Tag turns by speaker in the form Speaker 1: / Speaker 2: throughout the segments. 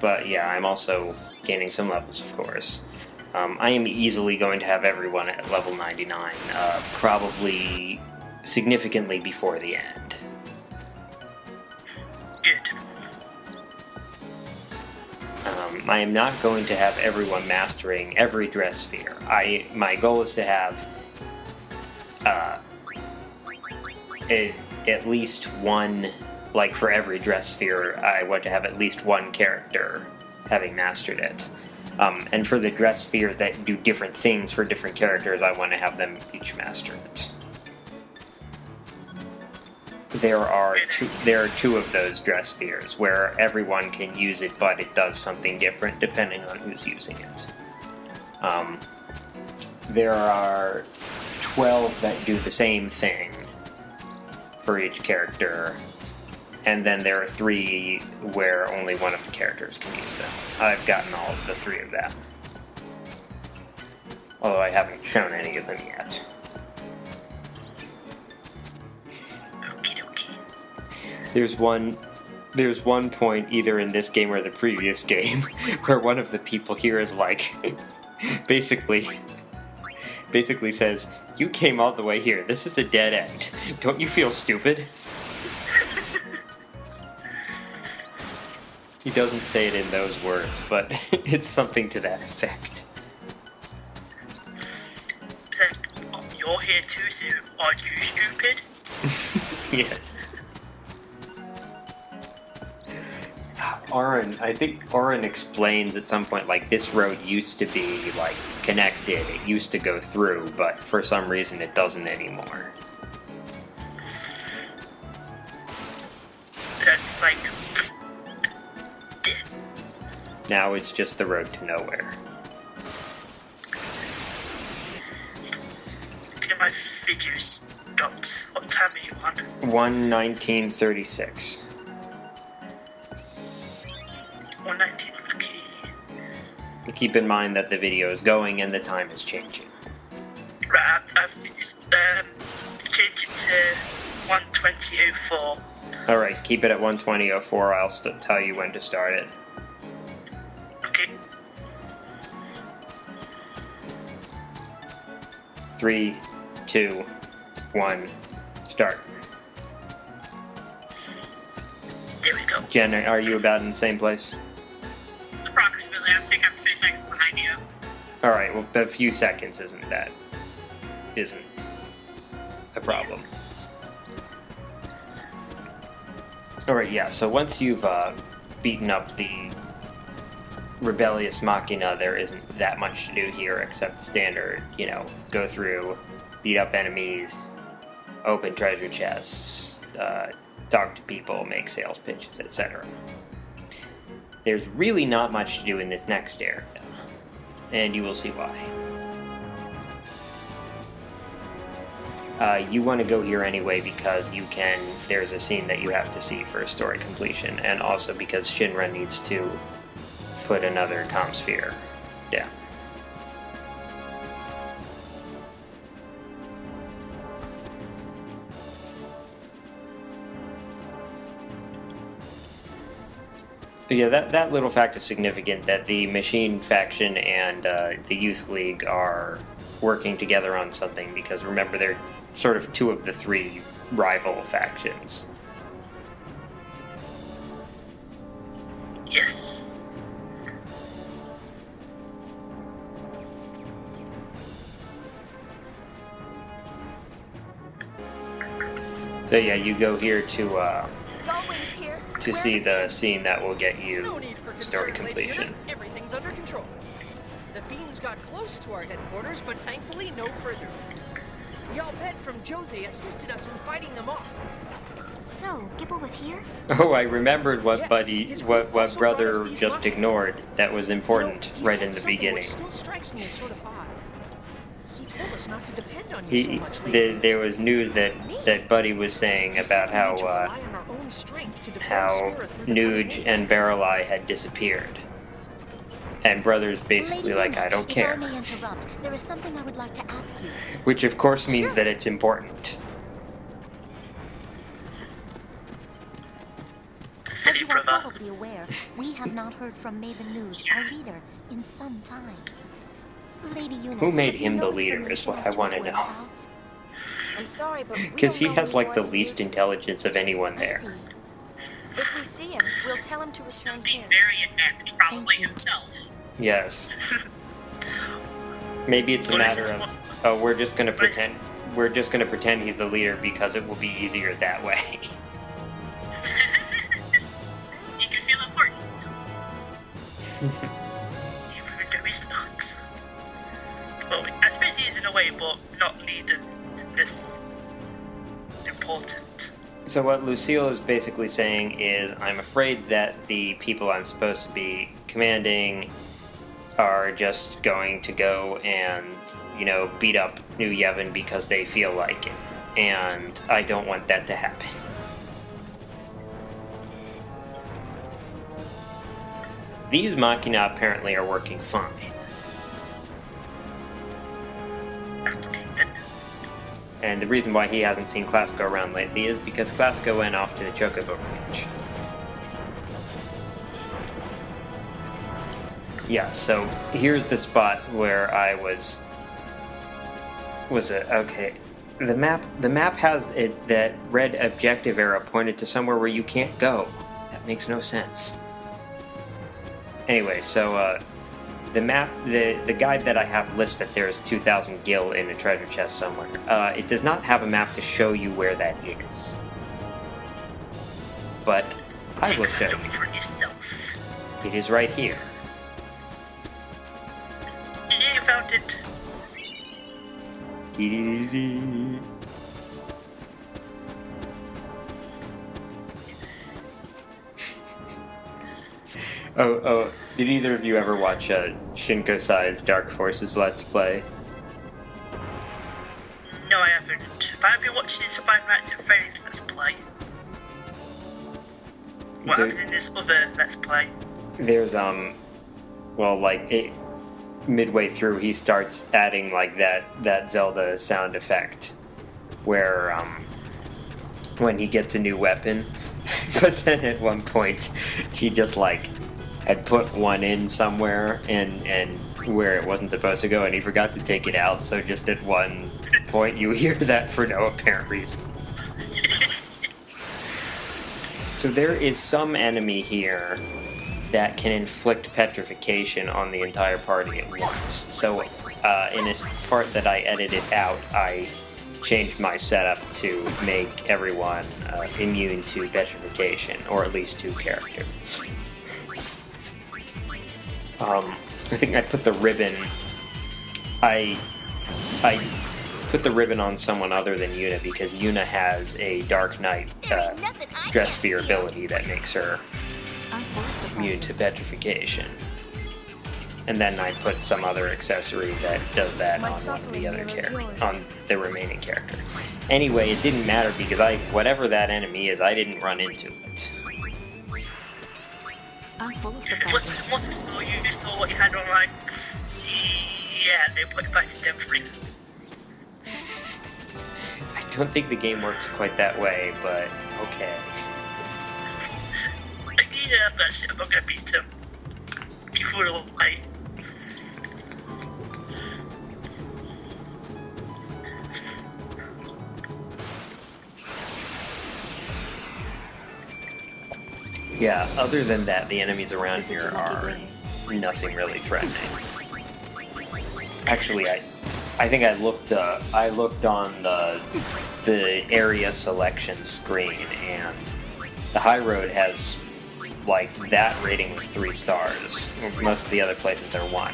Speaker 1: But yeah, I'm also gaining some levels, of course. I am easily going to have everyone at level 99, probably significantly before the end.
Speaker 2: Good.
Speaker 1: I am not going to have everyone mastering every Dressphere. My goal is to have at least one, like for every Dressphere, I want to have at least one character having mastered it. And for the Dresspheres that do different things for different characters, I want to have them each master it. There are two of those Dresspheres where everyone can use it, but it does something different depending on who's using it. There are 12 that do the same thing for each character, and then there are 3 where only one of the characters can use them. I've gotten all of the 3 of them, although I haven't shown any of them yet. There's one point either in this game or the previous game where one of the people here is like, basically says, "You came all the way here. This is a dead end. Don't you feel stupid?" He doesn't say it in those words, but it's something to that effect.
Speaker 2: You're here too, so are you stupid?
Speaker 1: Yes. I think Oren explains at some point, like, this road used to be, like, connected. It used to go through, but for some reason it doesn't anymore.
Speaker 2: That's like...
Speaker 1: Now it's just the road to nowhere.
Speaker 2: Okay, my figures got... What time are you on?
Speaker 1: 1:19:36.
Speaker 2: 1:19, okay.
Speaker 1: Keep in mind that the video is going and the time is changing.
Speaker 2: Right, I've changed it to 1:20:04.
Speaker 1: Alright, keep it at 1:20:04. I'll tell you when to start it.
Speaker 2: Okay.
Speaker 1: 3, 2, 1, start.
Speaker 2: There we go.
Speaker 1: Jen, are you about in the same place?
Speaker 3: Approximately. I think I'm 3 seconds behind you.
Speaker 1: Alright, well, a few seconds isn't a problem. Alright, yeah, so once you've beaten up the rebellious Machina, there isn't that much to do here except standard, go through, beat up enemies, open treasure chests, talk to people, make sales pitches, etc. There's really not much to do in this next area, and you will see why. You want to go here anyway because there's a scene that you have to see for story completion, and also because Shinra needs to put another comm sphere down. But yeah, that little fact is significant, that the Machine faction and the Youth League are working together on something, because remember, they're sort of 2 of the 3 rival factions.
Speaker 2: Yes.
Speaker 1: So yeah, you go here to see the scene that will get you story completion.
Speaker 4: Everything's under control. The fiends got close to our headquarters, but thankfully no further. The Al-Bhed from Djose assisted us in fighting them off.
Speaker 5: So, Gibble was here?
Speaker 1: Oh, I remembered what
Speaker 4: Yes,
Speaker 1: what
Speaker 4: also
Speaker 1: brother
Speaker 4: brought us these
Speaker 1: just
Speaker 4: Machina.
Speaker 1: ignored that was important
Speaker 4: He
Speaker 1: right
Speaker 4: said
Speaker 1: in the
Speaker 4: something
Speaker 1: beginning.
Speaker 4: which still strikes me as sort of odd. He told us not to depend on you so much lately.
Speaker 1: There was news that Buddy was saying about how Nuge and Barreleye had disappeared. And Brother's basically like, I don't care.
Speaker 5: If I may interrupt, there is something I would like to ask you.
Speaker 1: Which of course means that it's important.
Speaker 5: As you are
Speaker 2: brother.
Speaker 5: probably aware, we have not heard from Maven News, our leader, in some time. Lady Yuna,
Speaker 1: Who made
Speaker 5: have you
Speaker 1: him the
Speaker 5: no
Speaker 1: leader is
Speaker 5: information
Speaker 1: what
Speaker 5: as
Speaker 1: I
Speaker 5: his
Speaker 1: want to know.
Speaker 5: whereabouts?
Speaker 6: I'm sorry, but we
Speaker 1: Because he
Speaker 6: don't know
Speaker 1: has
Speaker 6: any
Speaker 1: like
Speaker 6: more
Speaker 1: the
Speaker 6: than
Speaker 1: least
Speaker 6: you do.
Speaker 1: intelligence of anyone
Speaker 5: I
Speaker 1: there.
Speaker 5: see.
Speaker 6: If we see him, we'll tell him to return
Speaker 3: Somebody
Speaker 6: here.
Speaker 3: very advanced, probably
Speaker 5: Thank you.
Speaker 3: himself.
Speaker 1: Yes. Maybe it's a
Speaker 2: What is
Speaker 1: matter
Speaker 2: this
Speaker 1: of,
Speaker 2: one?
Speaker 1: oh, we're just gonna
Speaker 2: What is-
Speaker 1: pretend. We're just gonna pretend he's the leader because it will be easier that way.
Speaker 3: You can feel important.
Speaker 2: Even though he's not. Well, I suppose he is in a way, but not needed this important.
Speaker 1: So what Lucille is basically saying is, I'm afraid that the people I'm supposed to be commanding are just going to go and, beat up New Yevon because they feel like it. And I don't want that to happen. These Machina apparently are working fine.
Speaker 2: That's good.
Speaker 1: And the reason why he hasn't seen Classico around lately is because Classico went off to the Chocobo Ranch. Yeah, so here's the spot where I was it okay? The map has that red objective arrow pointed to somewhere where you can't go. That makes no sense. Anyway, so the map, the guide that I have lists that there's 2,000 gil in a treasure chest somewhere. It does not have a map to show you where that is, but I will show
Speaker 2: Look for yourself.
Speaker 1: you. It is right here.
Speaker 2: Yeah, you found it.
Speaker 1: Oh, did either of you ever watch Shinko Sai's Dark Forces Let's Play?
Speaker 2: No, I haven't. But I've been watching his Five Nights at Freddy's Let's Play. What
Speaker 1: There-
Speaker 2: happens in this other Let's Play?
Speaker 1: There's midway through he starts adding like that Zelda sound effect where when he gets a new weapon, but then at one point he just like had put one in somewhere and where it wasn't supposed to go and he forgot to take it out, so just at one point you hear that for no apparent reason. So there is some enemy here that can inflict petrification on the entire party at once. So in a part that I edited out, I changed my setup to make everyone immune to petrification, or at least 2 characters. I think I put the ribbon. I put the ribbon on someone other than Yuna because Yuna has a Dark Knight Dressphere ability that makes her immune to petrification. And then I put some other accessory that does that on one of the other on the remaining character. Anyway, it didn't matter because whatever that enemy is, I didn't run into it.
Speaker 6: I'm full of
Speaker 2: Once I saw you saw what you had online, yeah, they put fighting them free.
Speaker 1: I don't think the game works quite that way, but okay.
Speaker 2: Yeah, but I'm not gonna beat him. Give it away.
Speaker 1: Yeah, other than that, the enemies around here are nothing really threatening. Actually, I think I looked on the area selection screen, and the Highroad has like that rating was 3 stars. Most of the other places are 1.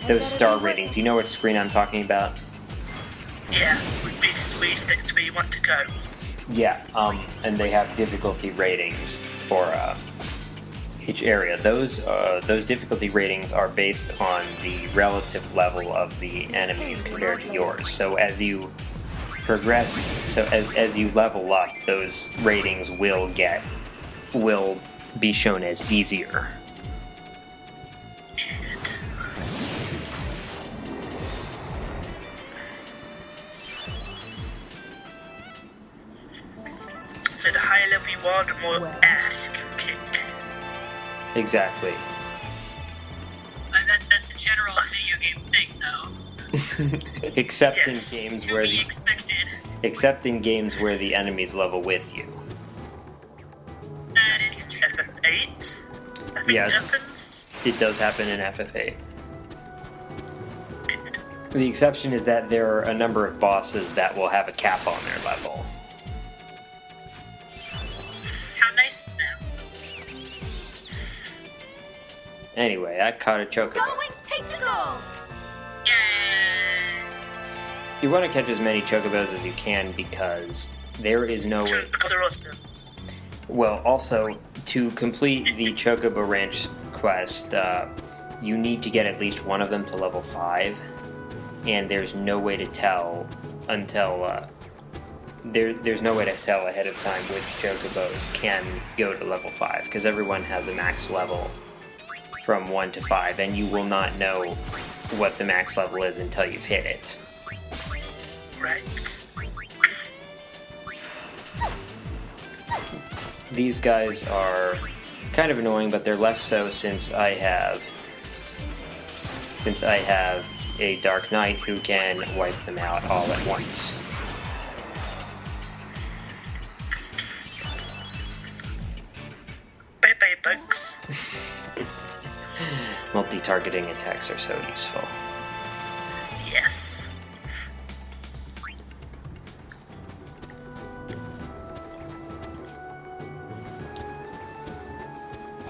Speaker 1: Those star ratings, you know which screen I'm talking about?
Speaker 2: Yeah, we stick to where you want to go.
Speaker 1: Yeah, and they have difficulty ratings for each area. Those difficulty ratings are based on the relative level of the enemies compared to yours. So as you progress, as you level up, those ratings will be shown as easier.
Speaker 2: Good. So the higher level you are, the more ass you can kick.
Speaker 1: Exactly.
Speaker 3: And that's a general video game thing, though.
Speaker 1: Except
Speaker 2: Yes.
Speaker 1: in games
Speaker 3: To
Speaker 1: where
Speaker 3: be expected.
Speaker 1: except in games where the enemies level with you.
Speaker 3: That is true.
Speaker 2: FF8, I think
Speaker 1: Yes.
Speaker 2: happens.
Speaker 1: It does happen in FF8.
Speaker 2: Good.
Speaker 1: The exception is that there are a number of bosses that will have a cap on their level.
Speaker 3: How nice is that?
Speaker 1: Anyway, I caught a chocobo.
Speaker 6: Always take the gold!
Speaker 3: Yay!
Speaker 1: You want to catch as many chocobos as you can because there is no way.
Speaker 2: Because they're awesome.
Speaker 1: Well, also, to complete the Chocobo Ranch quest, you need to get at least one of them to level 5, and there's no way to tell until, there's no way to tell ahead of time which Chocobos can go to level 5, because everyone has a max level from 1 to 5, and you will not know what the max level is until you've hit it.
Speaker 2: Right.
Speaker 1: These guys are kind of annoying, but they're less so since I have a Dark Knight who can wipe them out all at once.
Speaker 2: Bye bye bugs.
Speaker 1: Multi-targeting attacks are so useful.
Speaker 2: Yes.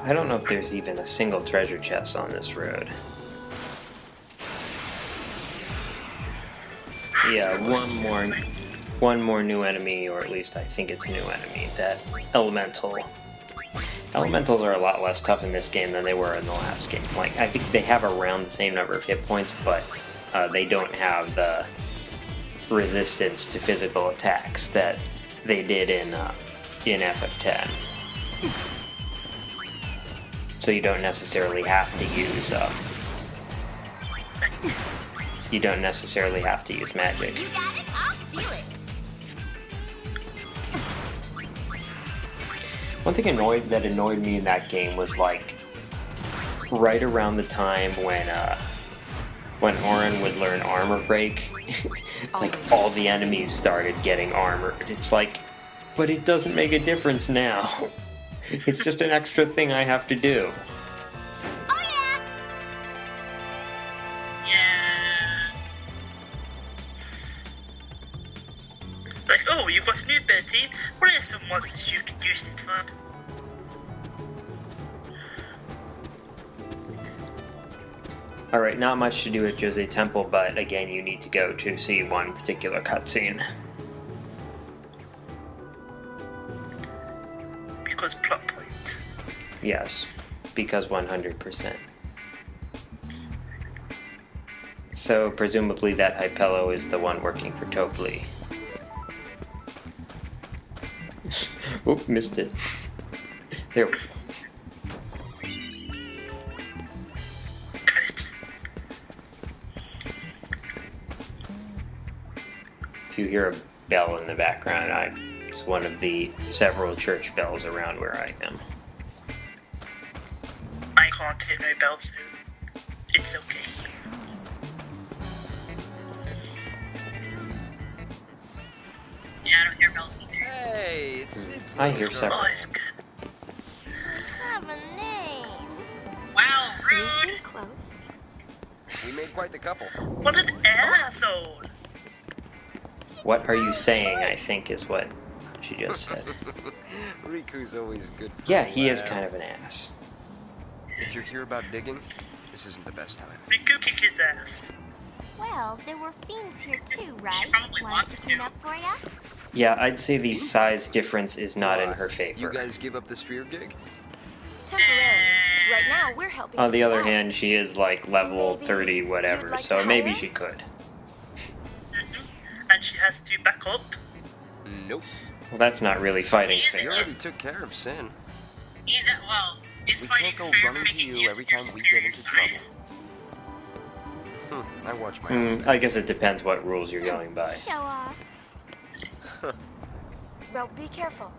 Speaker 1: I don't know if there's even a single treasure chest on this road. Yeah, one more new enemy, or at least I think it's a new enemy, that Elemental. Elementals are a lot less tough in this game than they were in the last game. Like, I think they have around the same number of hit points, but they don't have the resistance to physical attacks that they did in FF10. So you don't necessarily have to use magic.
Speaker 5: You got it? I'll steal it.
Speaker 1: One thing that annoyed me in that game was like right around the time when Auron would learn Armor Break, like all the enemies started getting armored. It's like, but it doesn't make a difference now. It's just an extra thing I have to do.
Speaker 5: Oh yeah!
Speaker 3: Yeah.
Speaker 2: Like, oh, you've got a new ability. What are some monsters you can use it for?
Speaker 1: Alright, not much to do at Djose Temple, but again, you need to go to see one particular cutscene.
Speaker 2: Because plot point.
Speaker 1: Yes, because 100%. So, presumably that Hypello is the one working for Topli. Oop, missed it. There we go.
Speaker 2: Got it.
Speaker 1: If you hear a bell in the background, it's one of the several church bells around where I am.
Speaker 2: I can't hear no bells, so it's okay.
Speaker 3: Yeah, I don't hear bells either.
Speaker 7: Hey, it's
Speaker 1: I hear several.
Speaker 2: Oh, it's good.
Speaker 5: Have a name.
Speaker 3: Wow,
Speaker 6: You
Speaker 3: rude!
Speaker 6: seem close.
Speaker 7: we made quite the couple.
Speaker 2: What an asshole!
Speaker 1: What are you saying, I think is what she just said.
Speaker 7: Riku's always good. For
Speaker 1: Yeah,
Speaker 7: a
Speaker 1: he is
Speaker 7: laugh.
Speaker 1: kind of an ass.
Speaker 7: If you're here about digging, this isn't the best time.
Speaker 2: Riku kick his ass.
Speaker 5: Well, there were fiends here too, right?
Speaker 3: She probably
Speaker 5: Want
Speaker 3: wants
Speaker 5: us to clean
Speaker 3: to.
Speaker 5: up for ya?
Speaker 1: Yeah, I'd say the size difference is not in her
Speaker 7: You
Speaker 1: favor.
Speaker 7: guys give up the sphere gig?
Speaker 6: Temporarily. Right now, we're helping.
Speaker 1: On the
Speaker 6: you
Speaker 1: other
Speaker 6: out.
Speaker 1: hand, she is like level
Speaker 6: Maybe
Speaker 1: 30
Speaker 6: you'd
Speaker 1: whatever,
Speaker 6: like
Speaker 1: so
Speaker 6: to
Speaker 1: maybe
Speaker 6: hire
Speaker 1: she
Speaker 6: us?
Speaker 1: could.
Speaker 2: And she has to back up.
Speaker 7: Nope.
Speaker 1: Well, that's not really fighting
Speaker 3: Easy.
Speaker 7: You
Speaker 1: fair.
Speaker 7: already took care of Sin.
Speaker 3: He's at, well, is
Speaker 7: We
Speaker 3: fighting
Speaker 7: can't go
Speaker 3: fair
Speaker 7: running to
Speaker 3: making
Speaker 7: you
Speaker 3: use
Speaker 7: every
Speaker 3: of your
Speaker 7: time we get
Speaker 3: superior
Speaker 7: into trouble.
Speaker 3: size?
Speaker 7: I watch my own.
Speaker 1: I guess it depends what rules you're going by.
Speaker 5: Show off.
Speaker 6: Well, be careful.